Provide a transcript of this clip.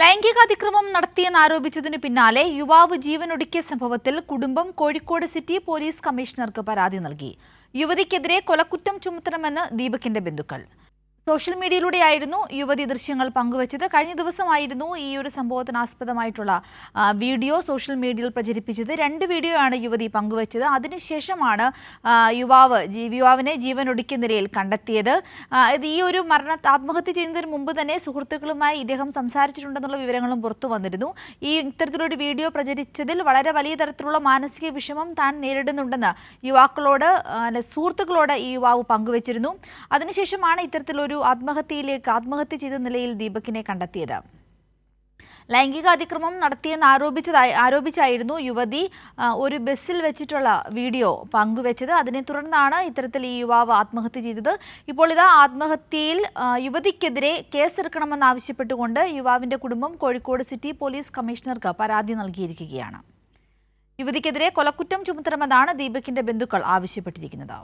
ലൈംഗികാതിക്രമം നടത്തിയെന്നാരോപിച്ചതിനു പിന്നാലെ യുവാവ് ജീവനൊടുക്കിയ സംഭവത്തിൽ കുടുംബം കോഴിക്കോട് സിറ്റി പോലീസ് കമ്മീഷണർക്ക് പരാതി നൽകി. യുവതിക്കെതിരെ കൊലക്കുറ്റം ചുമത്തണമെന്ന് ദീപകിന്റെ ബന്ധുക്കൾ. സോഷ്യൽ മീഡിയയിലൂടെയായിരുന്നു യുവതി ദൃശ്യങ്ങൾ പങ്കുവച്ചത്. കഴിഞ്ഞ ദിവസമായിരുന്നു ഈ ഒരു സംഭവത്തിന് ആസ്പദമായിട്ടുള്ള വീഡിയോ സോഷ്യൽ മീഡിയയിൽ പ്രചരിപ്പിച്ചത്. 2 വീഡിയോയാണ് യുവതി പങ്കുവച്ചത്. അതിനുശേഷമാണ് യുവാവിനെ ജീവനൊടുക്കിയ നിലയിൽ കണ്ടെത്തിയത്. ഈ ഒരു ആത്മഹത്യ ചെയ്യുന്നതിന് മുമ്പ് തന്നെ സുഹൃത്തുക്കളുമായി ഇദ്ദേഹം സംസാരിച്ചിട്ടുണ്ടെന്നുള്ള വിവരങ്ങളും പുറത്തു വന്നിരുന്നു. ഇത്തരത്തിലൊരു വീഡിയോ പ്രചരിച്ചതിൽ വളരെ വലിയ തരത്തിലുള്ള മാനസിക വിഷമം താൻ നേരിടുന്നുണ്ടെന്ന് സുഹൃത്തുക്കളോട് ഈ യുവാവ് പങ്കുവച്ചിരുന്നു. അതിനുശേഷമാണ് ഇത്തരത്തിലൊരു ആത്മഹത്യ ചെയ്ത നിലയിൽ ദീപകിനെ കണ്ടെത്തിയത്. ലൈംഗിക അതിക്രമം നടത്തിയെന്ന് ആരോപിച്ചായിരുന്നു യുവതി ഒരു ബസ്സിൽ വെച്ചിട്ടുള്ള വീഡിയോ പങ്കുവച്ചത്. അതിനെ തുടർന്നാണ് ഇത്തരത്തിൽ ഈ യുവാവ് ആത്മഹത്യ ചെയ്തത്. ഇപ്പോൾ ഇതാ ആത്മഹത്യയിൽ യുവതിക്കെതിരെ കേസെടുക്കണമെന്നാവശ്യപ്പെട്ടുകൊണ്ട് യുവാവിന്റെ കുടുംബം കോഴിക്കോട് സിറ്റി പോലീസ് കമ്മീഷണർക്ക് പരാതി നൽകിയിരിക്കുകയാണ്. യുവതിക്കെതിരെ കൊലക്കുറ്റം ചുമത്തണമെന്നാണ് ദീപകിന്റെ ബന്ധുക്കൾ ആവശ്യപ്പെട്ടിരിക്കുന്നത്.